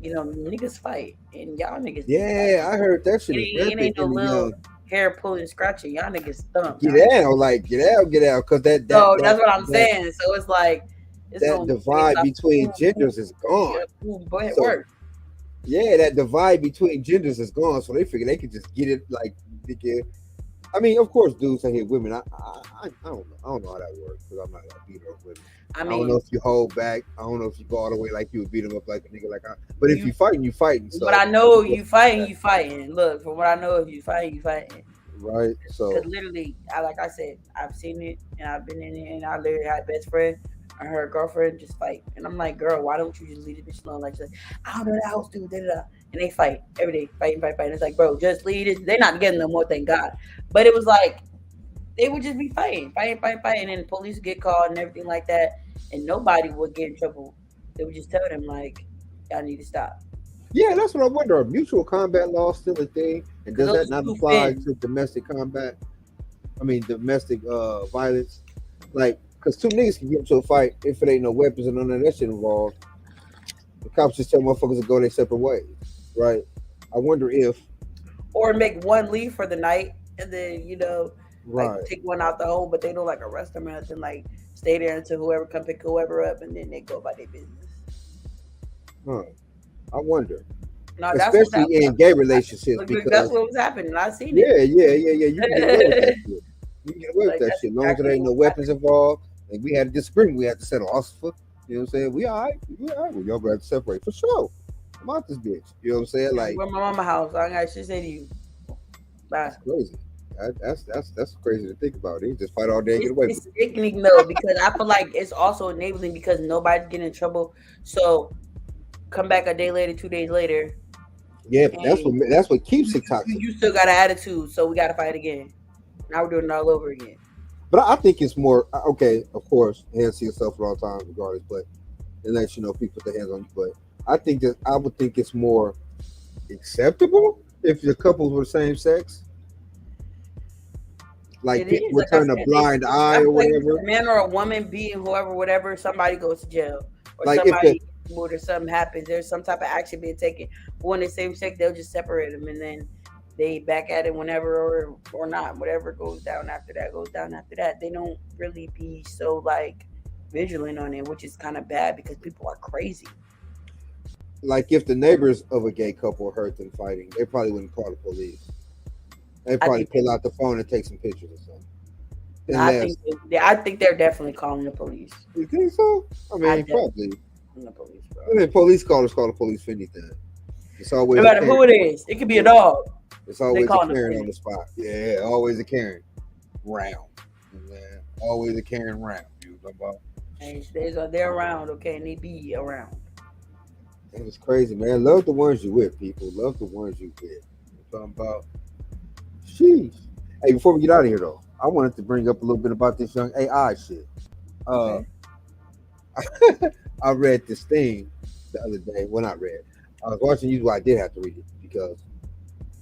niggas fight and y'all niggas be Yeah, fighting. I heard that It shit is ain't, it rampant ain't no in the little young. hair pulling, scratching. Y'all niggas thump. Get Y'all niggas. out, like get out, because So that's what I'm saying. So it's like it's that gonna be based divide off of between genders is gone. who So work. yeah, that divide between genders is gone. So they figure they could just get it like they get. I mean, of course, dudes that hit women. I don't know. I don't know how that works because I'm not gonna beat up women. I I don't know mean, if you hold back. I don't know if you go all the way like you would beat them up like a nigga like I. But if you. you fighting, you fighting. What So I know, yeah, you fighting, you fighting. Look, from what I know, if you fighting, you fighting. right. Because So literally, like I said, I've seen it and I've been in it, and I literally had a best friend and her girlfriend just fight, and I'm like, girl, why don't you just leave the bitch alone? Like, she's like, I don't know that house, dude. Da, da, da. And they fight every day, fighting. It's like, bro, just leave it. They're not together no more, thank God. But it was like they would just be fighting, and then the police would get called and everything like that, and nobody would get in trouble. They would just tell them like, y'all need to stop yeah, that's what I wonder. Are mutual combat laws still a thing? And because does those that is not two apply fins. to domestic combat? I mean, domestic violence. Like, because two niggas can get into a fight if it ain't no weapons and none of that shit involved. The cops just tell motherfuckers to go their separate ways, right? I wonder if, Or make one leave for the night and then like right, take one out the home, but they don't like arrest them or nothing. Like stay there until whoever come pick whoever up, and then they go about their business. huh? I wonder, No, that's what especially in gay relationships, that's because what was happening. I seen it. yeah, you can get away with that shit. You can get away with Like that that's shit, as long as there exactly ain't what no was weapons happening. involved. Like we had a disagreement, we had to settle. Ossifer, you know what I'm saying? We all right. Well, y'all gonna have to separate for sure. I'm out this bitch. You know what I'm saying? You Like were my mama house. I got shit to say to you. Bye. that's crazy. That's crazy to think about. They just fight all day and get away It's with it. sickening though because I feel like it's also enabling because nobody's getting in trouble. So come back a day later, 2 days later, Yeah, but and that's what keeps it toxic. you still got an attitude. So we got to fight again. Now we're doing it all over again. But I think it's more okay. Of course, hands to yourself at all times, regardless. But it lets you know people put their hands on you. But I would think it's more acceptable if the couples were the same sex. Like It people is would like I turn a said. blind I eye or feel like if it's whatever. a man or a woman, being whoever, whatever, somebody goes to jail or Like if the somebody or something happens. There's some type of action being taken. But when they same sex, they'll just separate them and then they back at it whenever or not. Whatever goes down after that goes down after that. They don't really be so like vigilant on it, which is kind of bad because people are crazy. if the neighbors of a gay couple heard them fighting, they probably wouldn't call the police. They I probably think they pull out would. the phone and take some pictures or something. No, I Unless think I think they're definitely calling the police. you think so, I I mean definitely probably. calling the police, I bro. mean, police callers call the police for anything. It's No always a matter Karen. who it is, it could be a Yeah, dog. it's They always a calling the Karen on police. the spot. Yeah, always a Karen round. Man, always a Karen round. You know about? And they're around, okay, and they be around. That is crazy, man. Love the ones you with, people. Love the ones you with. You talking about? Sheesh. Hey, before we get out of here though, I wanted to bring up a little bit about this young AI shit. Uh, Okay. I read this thing the other day. Well, not read. I was watching YouTube. I did have to read it because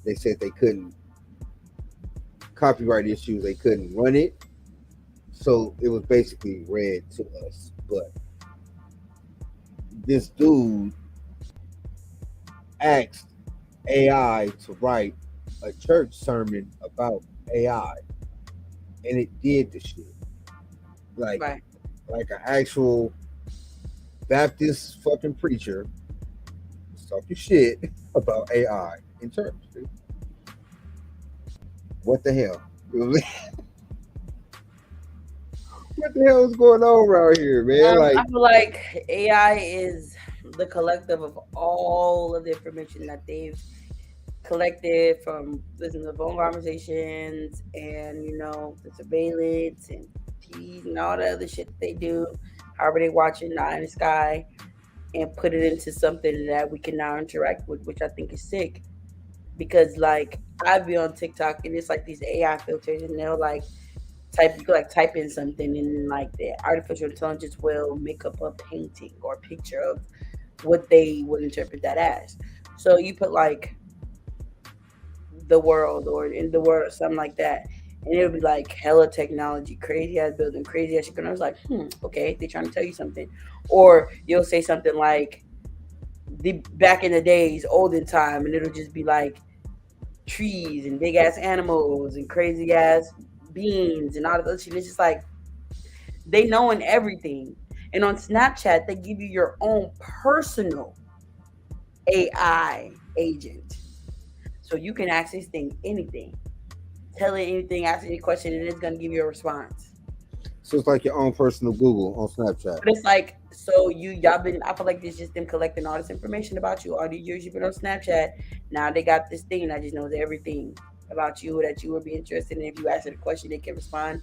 they said they couldn't copyright issues. They couldn't run it, so it was basically read to us. But this dude asked AI to write a church sermon about AI, and it did the shit like Right. like an actual Baptist fucking preacher talking shit about AI in church. Dude. What the hell? What the hell is going on around here, man? I Like, feel like AI is the collective of all of the information that they've collected from listening to phone conversations and the surveillance and TVs and all the other shit that they do, however they watch it not in the sky, and put it into something that we can now interact with, which I think is sick. Because like I'd be on TikTok and it's like these AI filters and they'll like you could like type in something and like the artificial intelligence will make up a painting or a picture of what they would interpret that as. So you put like the world or in the world or something like that. And it'll be like hella technology, crazy ass building, crazy ass shit. And I was like, okay, they trying to tell you something. Or you'll say something like the back in the days, olden time, and it'll just be like trees and big ass animals and crazy ass beans and all the other shit. It's just like they knowing everything. And on Snapchat, they give you your own personal AI agent. So you can ask this thing anything. Tell it anything, ask any question, and it's gonna give you a response. so it's like your own personal Google on Snapchat. But it's like, so y'all been I feel like this just them collecting all this information about you. All these years you've been on Snapchat. Now they got this thing that just knows everything about you that you would be interested in. If you ask it a question, they can respond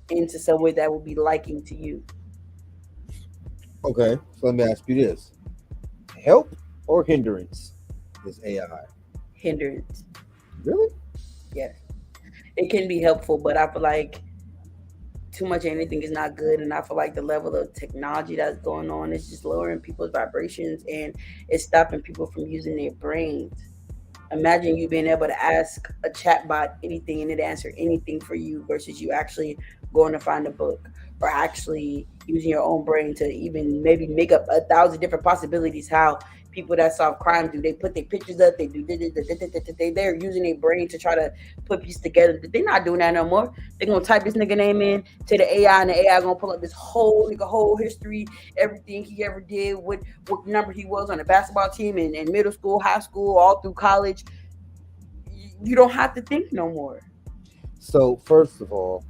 into some way that will be liking to you. Okay, so let me ask you this: help or hindrance is AI? Hindrance. Really? Yes. It can be helpful, but I feel like too much of anything is not good. And I feel like the level of technology that's going on is just lowering people's vibrations and it's stopping people from using their brains. Imagine you being able to ask a chatbot anything and it answer anything for you versus you actually going to find a book or actually using your own brain to even maybe make up 1,000 different possibilities how people that solve crime do. They put their pictures up, they do they're using their brain to try to put pieces together. They're not doing that no more. They're gonna type this nigga name in to the AI and the AI gonna pull up this whole history, everything he ever did, what number he was on the basketball team in middle school, high school, all through college. You don't have to think no more. So first of all,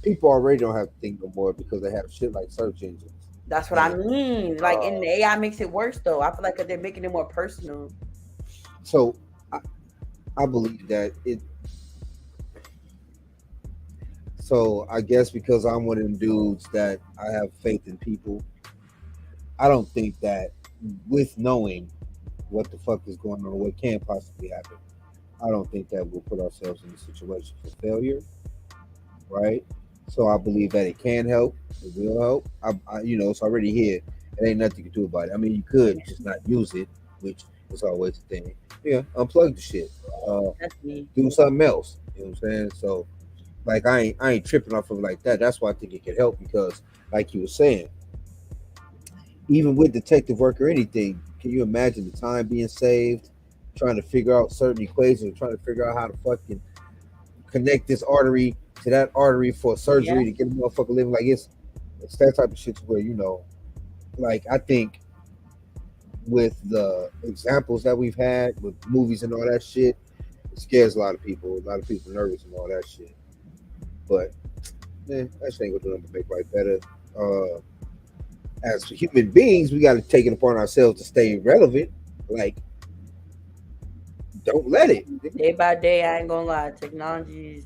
people already don't have to think no more because they have shit like search engines. That's what I And mean. Like, and the AI makes it worse though. I feel like they're making it more personal. so I believe that So I guess because I'm one of them dudes that I have faith in people, I don't think that with knowing what the fuck is going on, or what can possibly happen, I don't think that we'll put ourselves in a situation for failure, right? So I believe that it can help, it will help. It's already here. It ain't nothing you can do about it. I mean, you could just not use it, which is always the thing. Yeah, unplug the shit. Uh, That's me. do something else. You know what I'm saying? So, like, I ain't tripping off of it like that. That's why I think it could help because, like you were saying, even with detective work or anything, can you imagine the time being saved, trying to figure out certain equations, trying to figure out how to fucking connect this artery to that artery for Yeah. surgery to get a motherfucker living? Like it's that type of shit to where like I think with the examples that we've had with movies and all that shit, it scares a lot of people. A lot of people nervous and all that shit. But man, that shit ain't gonna do nothing to make life better. Uh, as human beings, we got to take it upon ourselves to stay relevant. Like, don't let it. Day by day, I ain't gonna lie. Technology is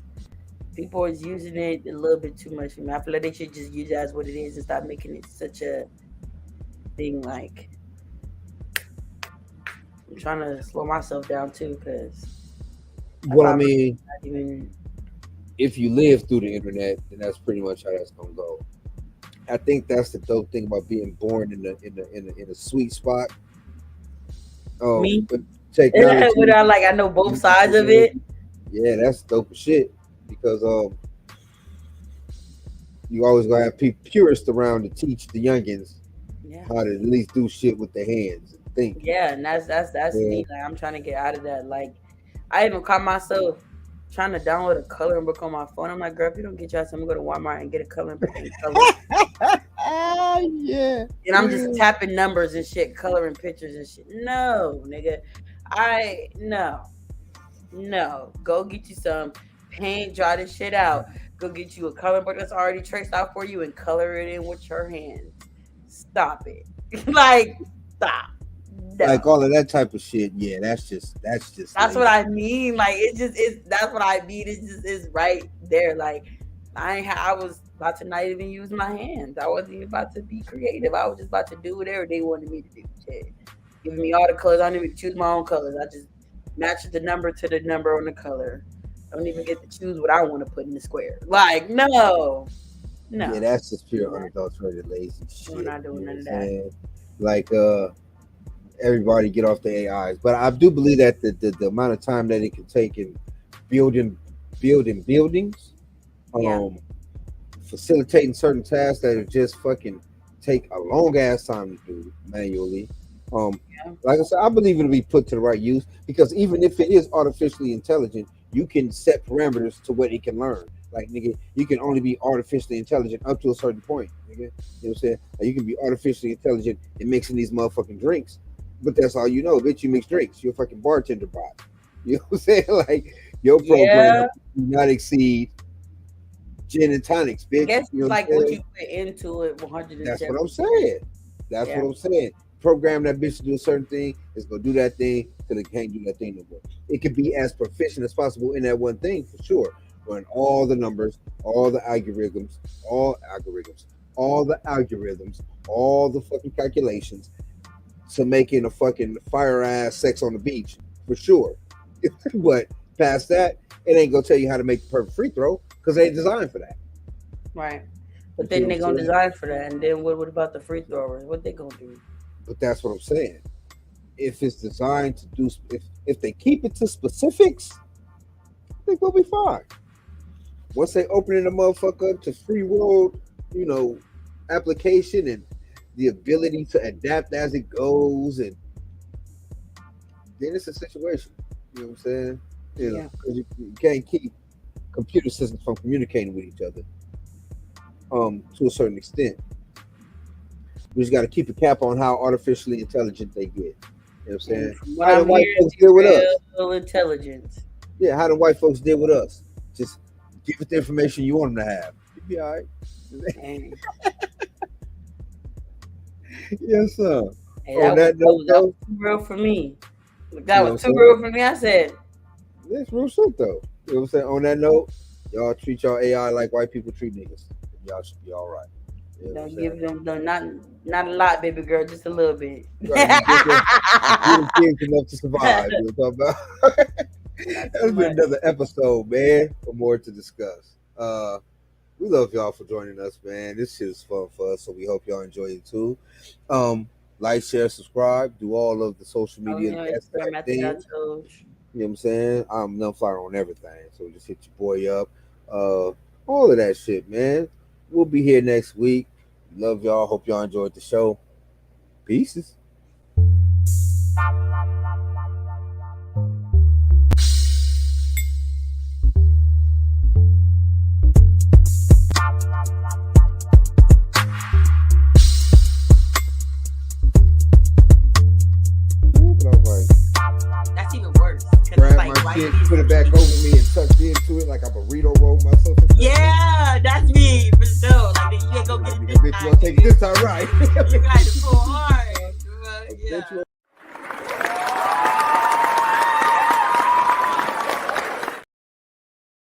people is using it a little bit too much for me. I feel like they should just use it as what it is and stop making it such a thing. Like I'm trying to slow myself down too, because I Well, I probably mean, not even. if you live through the internet, then that's pretty much how that's gonna go. I think that's the dope thing about being born in a sweet spot. Me, But technology, without like I know both sides of it. yeah, that's dope as shit because you always gonna have purists around to teach the youngins Yeah, how to at least do shit with their hands and think. yeah, and that's Yeah. me. Like I'm trying to get out of that. Like I even caught myself trying to download a coloring book on my phone. I'm like, girl, if you don't get your ass, I'm gonna go to Walmart and get a coloring book and color. Yeah. And I'm just tapping numbers and shit, coloring pictures and shit. No, nigga. No. Go get you some paint, draw this shit out. Go get you a coloring book that's already traced out for you and color it in with your hands. Stop it. Like, stop. No. Like all of that type of shit. Yeah, that's just That's lazy. what I mean. Like it just is that's what I mean. It just is right there. Like I was about to not even use my hands. I wasn't even about to be creative. I was just about to do whatever they wanted me to do. Shit. Giving me all the colors. I don't even choose my own colors. I just match the number to the number on the color. I don't even get to choose what I want to put in the square. Like, no. Yeah, No. that's just pure We're unadulterated lazy shit. not You doing know none of what I'm that. saying? Like everybody get off the AIs. But I do believe that the amount of time that it can take in building building buildings, Yeah. um, facilitating certain tasks that are just fucking take a long ass time to do manually. Yeah. Like I said, I believe it'll be put to the right use because even if it is artificially intelligent, you can set parameters to what it can learn. Like nigga, you can only be artificially intelligent up to a certain point, nigga. You know what I'm saying? Like you can be artificially intelligent in mixing these motherfucking drinks, but that's all you know, bitch. You mix drinks. You're a fucking bartender bot. You know what I'm saying? Like your program Yeah. do not exceed gin and tonics, I bitch. guess You know it's what like I'm what saying? you put into it That's 107. what I'm saying. That's Yeah. what I'm saying. Program that bitch to do a certain thing, it's gonna do that thing till it can't do that thing no more. It can be as proficient as possible in that one thing for sure. Run all the numbers, all the algorithms, all the fucking calculations to making a fucking fire ass sex on the beach for sure. But past that, it ain't gonna tell you how to make the perfect free throw because they ain't designed for that. Right. You But see then what they're I'm gonna saying? design for that. And then what about the free throwers? What they gonna do? But that's what I'm saying. If it's designed to do, if they keep it to specifics, I think we'll be fine. Once they open the motherfucker up to free world, you know, application and the ability to adapt as it goes, and then it's a situation. You know what I'm saying? You know, Yeah. because you can't keep computer systems from communicating with each other to a certain extent. We just got to keep a cap on how artificially intelligent they get. You know what I'm And saying? from what How do I'm white hearing, folks they're deal with us? real intelligent. Yeah, how do white folks deal with us? Just give it the information you want them to have. You'll be all right. And Yes, sir. hey, On that note, that though, was too real for me. you That know was what too I'm saying? real for me. I said, That's real shit, though. You know what I'm saying? On that note, Y'all treat y'all AI like white people treat niggas. Y'all should be all right. You know what I'm Don't saying? give them not a lot, baby girl, just a little bit. Right, you give them kids enough to survive. You know what I'm talking about? Not That's too been much. another episode, man. For more to discuss. We love y'all for joining us, man. This shit is fun for us, so we hope y'all enjoy it too. Like, share, subscribe, do all of the social Oh, media best Instagram type at the things. Tojo. You know what I'm saying? I'm NunFlyyer on everything, so just hit your boy up. All of that shit, man. We'll be here next week. Love y'all. Hope y'all enjoyed the show. Pieces. But I was like, That's even worse. 'Cause it's grab like, my why shit, you put it back over me, and tucked into it like a burrito roll myself. Yeah, that's me for sure. Like you ain't go get it Like, this bitch, you time. gonna take it this time, right? You got to pull hard. Bet Yeah. you